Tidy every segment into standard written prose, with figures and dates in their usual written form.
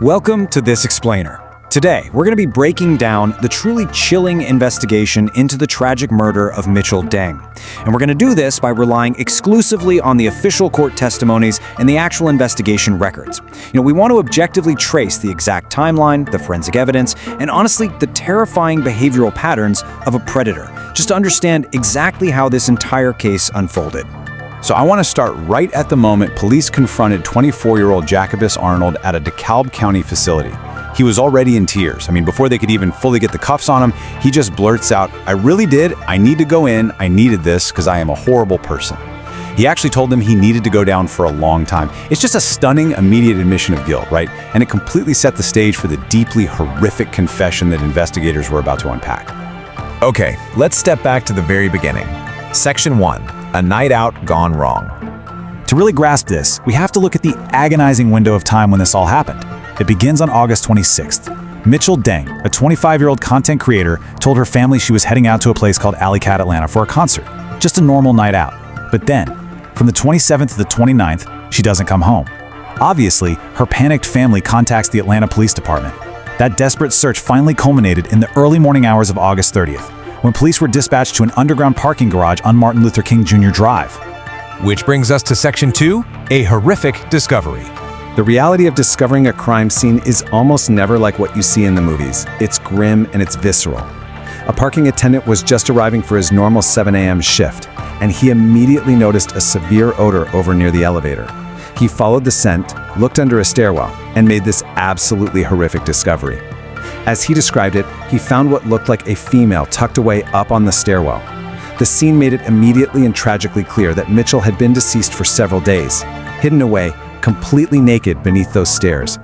Welcome to This Explainer. Today, we're going to be breaking down the truly chilling investigation into the tragic murder of Mitchell Deng. And we're going to do this by relying exclusively on the official court testimonies and the actual investigation records. We want to objectively trace the exact timeline, the forensic evidence, and honestly, the terrifying behavioral patterns of a predator, just to understand exactly how this entire case unfolded. So I want to start right at the moment police confronted 24-year-old Jacobus Arnold at a DeKalb County facility. He was already in tears. Before they could even fully get the cuffs on him, he just blurts out, "I really did. I need to go in. I needed this because I am a horrible person." He actually told them he needed to go down for a long time. It's just a stunning, immediate admission of guilt, right? And it completely set the stage for the deeply horrific confession that investigators were about to unpack. Okay, let's step back to the very beginning. Section 1. A night out gone wrong. To really grasp this, we have to look at the agonizing window of time when this all happened. It begins on August 26th. Mitchell Deng, a 25-year-old content creator, told her family she was heading out to a place called Alley Cat, Atlanta for a concert. Just a normal night out. But then, from the 27th to the 29th, she doesn't come home. Obviously, her panicked family contacts the Atlanta Police Department. That desperate search finally culminated in the early morning hours of August 30th, when police were dispatched to an underground parking garage on Martin Luther King Jr. Drive. Which brings us to Section 2, a horrific discovery. The reality of discovering a crime scene is almost never like what you see in the movies. It's grim and it's visceral. A parking attendant was just arriving for his normal 7 a.m. shift, and he immediately noticed a severe odor over near the elevator. He followed the scent, looked under a stairwell, and made this absolutely horrific discovery. As he described it, he found what looked like a female tucked away up on the stairwell. The scene made it immediately and tragically clear that Mitchell had been deceased for several days, hidden away, completely naked beneath those stairs.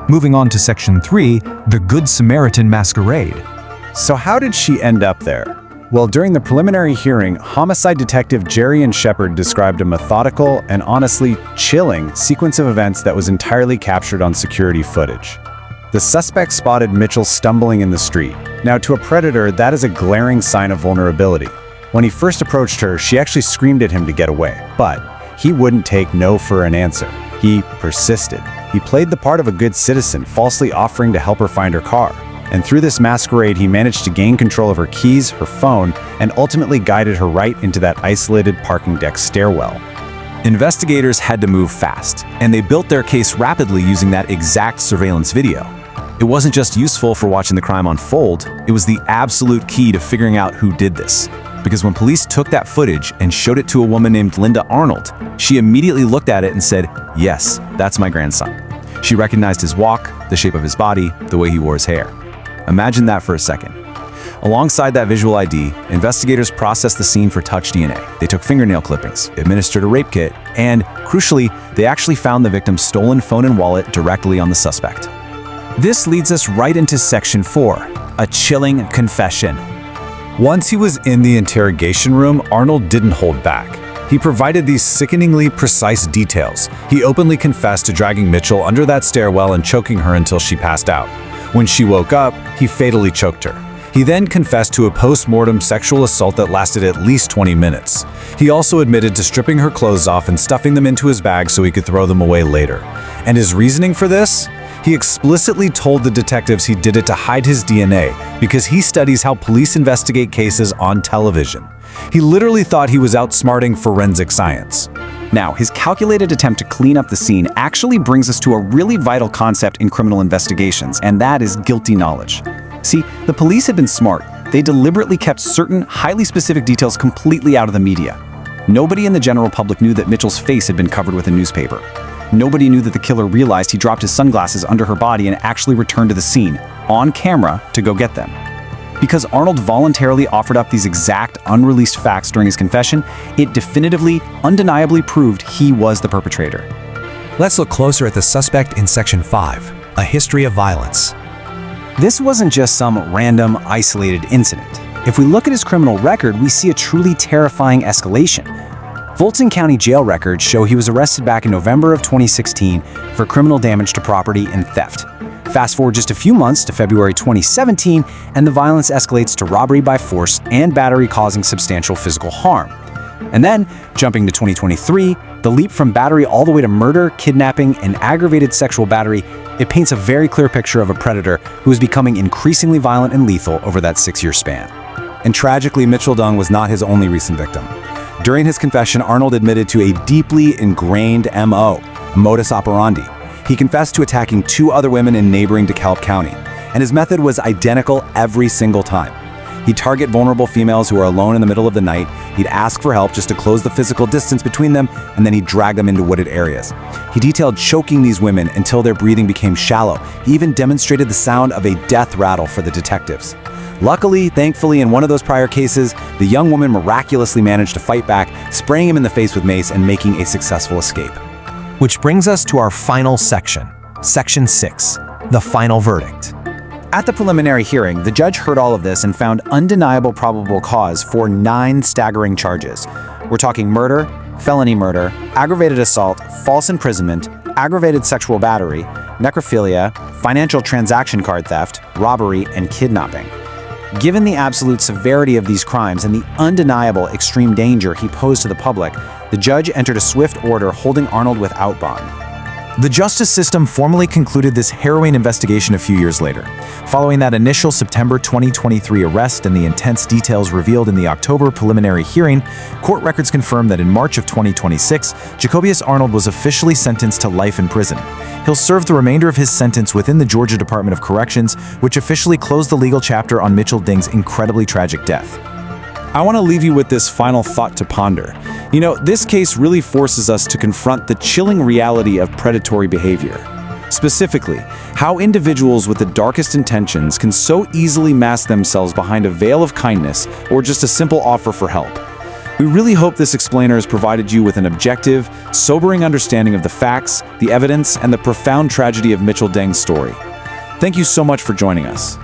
Moving on to Section 3, the Good Samaritan Masquerade. So how did she end up there? Well, during the preliminary hearing, homicide detective Jerry and Shepard described a methodical and honestly chilling sequence of events that was entirely captured on security footage. The suspect spotted Mitchell stumbling in the street. Now, to a predator, that is a glaring sign of vulnerability. When he first approached her, she actually screamed at him to get away, but he wouldn't take no for an answer. He persisted. He played the part of a good citizen, falsely offering to help her find her car. And through this masquerade, he managed to gain control of her keys, her phone, and ultimately guided her right into that isolated parking deck stairwell. Investigators had to move fast, and they built their case rapidly using that exact surveillance video. It wasn't just useful for watching the crime unfold, it was the absolute key to figuring out who did this. Because when police took that footage and showed it to a woman named Linda Arnold, she immediately looked at it and said, "Yes, that's my grandson." She recognized his walk, the shape of his body, the way he wore his hair. Imagine that for a second. Alongside that visual ID, investigators processed the scene for touch DNA. They took fingernail clippings, administered a rape kit, and, crucially, they actually found the victim's stolen phone and wallet directly on the suspect. This leads us right into Section 4, a chilling confession. Once he was in the interrogation room, Arnold didn't hold back. He provided these sickeningly precise details. He openly confessed to dragging Mitchell under that stairwell and choking her until she passed out. When she woke up, he fatally choked her. He then confessed to a post-mortem sexual assault that lasted at least 20 minutes. He also admitted to stripping her clothes off and stuffing them into his bag so he could throw them away later. And his reasoning for this? He explicitly told the detectives he did it to hide his DNA because he studies how police investigate cases on television. He literally thought he was outsmarting forensic science. Now, his calculated attempt to clean up the scene actually brings us to a really vital concept in criminal investigations, and that is guilty knowledge. See, the police had been smart. They deliberately kept certain highly specific details completely out of the media. Nobody in the general public knew that Mitchell's face had been covered with a newspaper. Nobody knew that the killer realized he dropped his sunglasses under her body and actually returned to the scene, on camera, to go get them. Because Arnold voluntarily offered up these exact unreleased facts during his confession, it definitively, undeniably proved he was the perpetrator. Let's look closer at the suspect in Section 5, a history of violence. This wasn't just some random, isolated incident. If we look at his criminal record, we see a truly terrifying escalation. Fulton County jail records show he was arrested back in November of 2016 for criminal damage to property and theft. Fast forward just a few months to February 2017, and the violence escalates to robbery by force and battery causing substantial physical harm. And then, jumping to 2023, the leap from battery all the way to murder, kidnapping, and aggravated sexual battery, it paints a very clear picture of a predator who is becoming increasingly violent and lethal over that 6-year span. And tragically, Mitchell Dung was not his only recent victim. During his confession, Arnold admitted to a deeply ingrained MO, a modus operandi. He confessed to attacking 2 other women in neighboring DeKalb County, and his method was identical every single time. He'd target vulnerable females who were alone in the middle of the night, he'd ask for help just to close the physical distance between them, and then he'd drag them into wooded areas. He detailed choking these women until their breathing became shallow. He even demonstrated the sound of a death rattle for the detectives. Luckily, thankfully, in one of those prior cases, the young woman miraculously managed to fight back, spraying him in the face with mace and making a successful escape. Which brings us to our final section, Section 6, the final verdict. At the preliminary hearing, the judge heard all of this and found undeniable probable cause for 9 staggering charges. We're talking murder, felony murder, aggravated assault, false imprisonment, aggravated sexual battery, necrophilia, financial transaction card theft, robbery, and kidnapping. Given the absolute severity of these crimes and the undeniable extreme danger he posed to the public, the judge entered a swift order holding Arnold without bond. The justice system formally concluded this harrowing investigation a few years later. Following that initial September 2023 arrest and the intense details revealed in the October preliminary hearing, court records confirm that in March of 2026, Jacobius Arnold was officially sentenced to life in prison. He'll serve the remainder of his sentence within the Georgia Department of Corrections, which officially closed the legal chapter on Mitchell Ding's incredibly tragic death. I want to leave you with this final thought to ponder. You know, this case really forces us to confront the chilling reality of predatory behavior. Specifically, how individuals with the darkest intentions can so easily mask themselves behind a veil of kindness or just a simple offer for help. We really hope this explainer has provided you with an objective, sobering understanding of the facts, the evidence, and the profound tragedy of Mitchell Ding's story. Thank you so much for joining us.